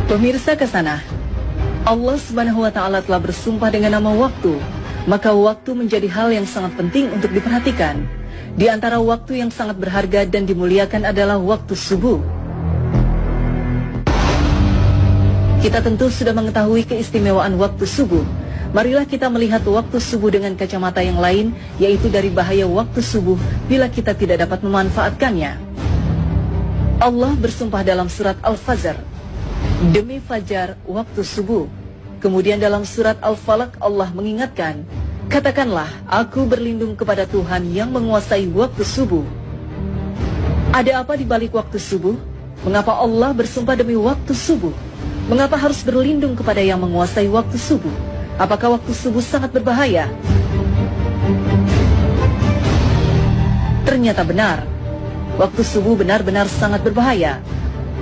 Pemirsa Kesana, Allah Subhanahu wa Ta'ala telah bersumpah dengan nama waktu, maka waktu menjadi hal yang sangat penting untuk diperhatikan. Di antara waktu yang sangat berharga dan dimuliakan adalah waktu subuh. Kita tentu sudah mengetahui keistimewaan waktu subuh. Marilah kita melihat waktu subuh dengan kacamata yang lain, yaitu dari bahaya waktu subuh bila kita tidak dapat memanfaatkannya. Allah bersumpah dalam surat Al-Fajr, demi fajar waktu subuh. Kemudian dalam surat Al-Falaq Allah mengingatkan, katakanlah aku berlindung kepada Tuhan yang menguasai waktu subuh. Ada apa di balik waktu subuh? Mengapa Allah bersumpah demi waktu subuh? Mengapa harus berlindung kepada yang menguasai waktu subuh? Apakah waktu subuh sangat berbahaya? Ternyata benar. Waktu subuh benar-benar sangat berbahaya.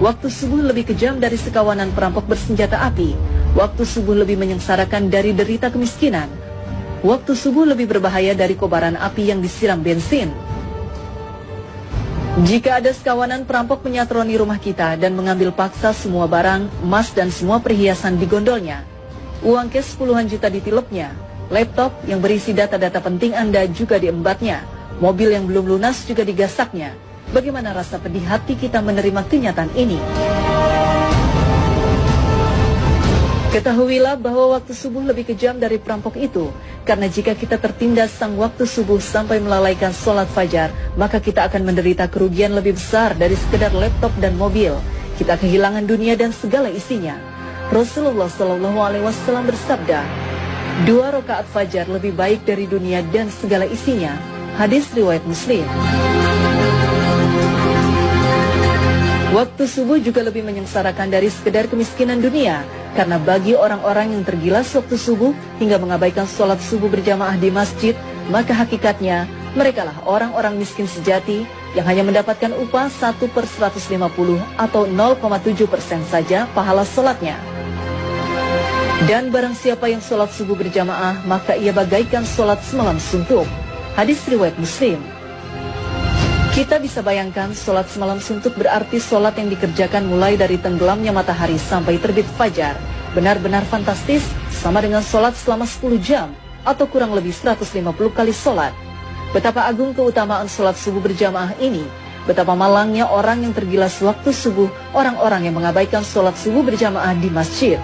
Waktu subuh lebih kejam dari sekawanan perampok bersenjata api. Waktu subuh lebih menyengsarakan dari derita kemiskinan. Waktu subuh lebih berbahaya dari kobaran api yang disiram bensin. Jika ada sekawanan perampok menyatroni rumah kita dan mengambil paksa semua barang, emas dan semua perhiasan di gondolnya, uang cash puluhan juta ditilupnya, laptop yang berisi data-data penting Anda juga diembatnya, mobil yang belum lunas juga digasaknya. Bagaimana rasa pedih hati kita menerima kenyataan ini? Ketahuilah bahwa waktu subuh lebih kejam dari perampok itu. Karena jika kita tertindas sang waktu subuh sampai melalaikan sholat fajar, maka kita akan menderita kerugian lebih besar dari sekedar laptop dan mobil. Kita kehilangan dunia dan segala isinya. Rasulullah SAW bersabda, 2 rakaat fajar lebih baik dari dunia dan segala isinya. Hadis riwayat Muslim. Waktu subuh juga lebih menyengsarakan dari sekedar kemiskinan dunia. Karena bagi orang-orang yang tergilas waktu subuh hingga mengabaikan sholat subuh berjamaah di masjid, maka hakikatnya merekalah orang-orang miskin sejati yang hanya mendapatkan upah 1/150 atau 0,7% saja pahala sholatnya. Dan barang siapa yang sholat subuh berjamaah, maka ia bagaikan sholat semalam suntuk. Hadis riwayat Muslim. Kita bisa bayangkan sholat semalam suntuk berarti sholat yang dikerjakan mulai dari tenggelamnya matahari sampai terbit fajar. Benar-benar fantastis, sama dengan sholat selama 10 jam atau kurang lebih 150 kali sholat. Betapa agung keutamaan sholat subuh berjamaah ini. Betapa malangnya orang yang tergilas waktu subuh, orang-orang yang mengabaikan sholat subuh berjamaah di masjid.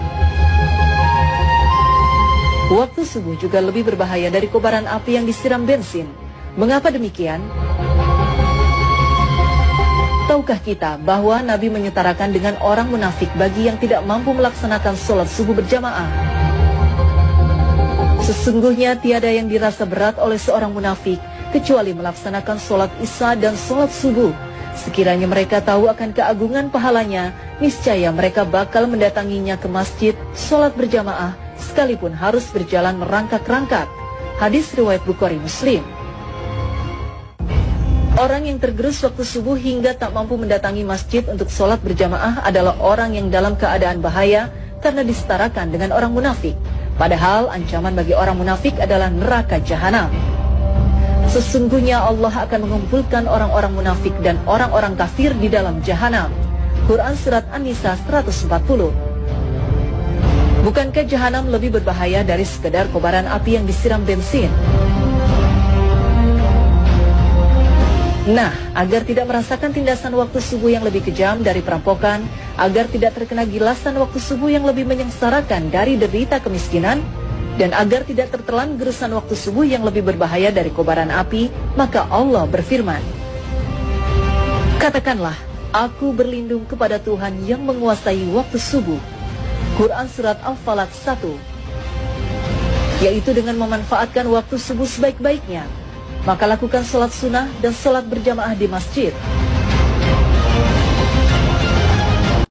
Waktu subuh juga lebih berbahaya dari kobaran api yang disiram bensin. Mengapa demikian? Tahukah kita bahwa Nabi menyetarakan dengan orang munafik bagi yang tidak mampu melaksanakan sholat subuh berjamaah? Sesungguhnya tiada yang dirasa berat oleh seorang munafik kecuali melaksanakan sholat isya dan sholat subuh. Sekiranya mereka tahu akan keagungan pahalanya, niscaya mereka bakal mendatanginya ke masjid, sholat berjamaah, sekalipun harus berjalan merangkak-rangkak. Hadis riwayat Bukhari Muslim. Orang yang tergerus waktu subuh hingga tak mampu mendatangi masjid untuk sholat berjamaah adalah orang yang dalam keadaan bahaya karena disetarakan dengan orang munafik. Padahal ancaman bagi orang munafik adalah neraka jahanam. Sesungguhnya Allah akan mengumpulkan orang-orang munafik dan orang-orang kafir di dalam jahanam. Quran Surat An-Nisa 140. Bukankah jahanam lebih berbahaya dari sekedar kobaran api yang disiram bensin? Nah, agar tidak merasakan tindasan waktu subuh yang lebih kejam dari perampokan, agar tidak terkena gilasan waktu subuh yang lebih menyengsarakan dari derita kemiskinan, dan agar tidak tertelan gerusan waktu subuh yang lebih berbahaya dari kobaran api, maka Allah berfirman, katakanlah, aku berlindung kepada Tuhan yang menguasai waktu subuh. Quran Surat Al-Falaq 1. Yaitu dengan memanfaatkan waktu subuh sebaik-baiknya. Maka lakukan sholat sunnah dan sholat berjamaah di masjid.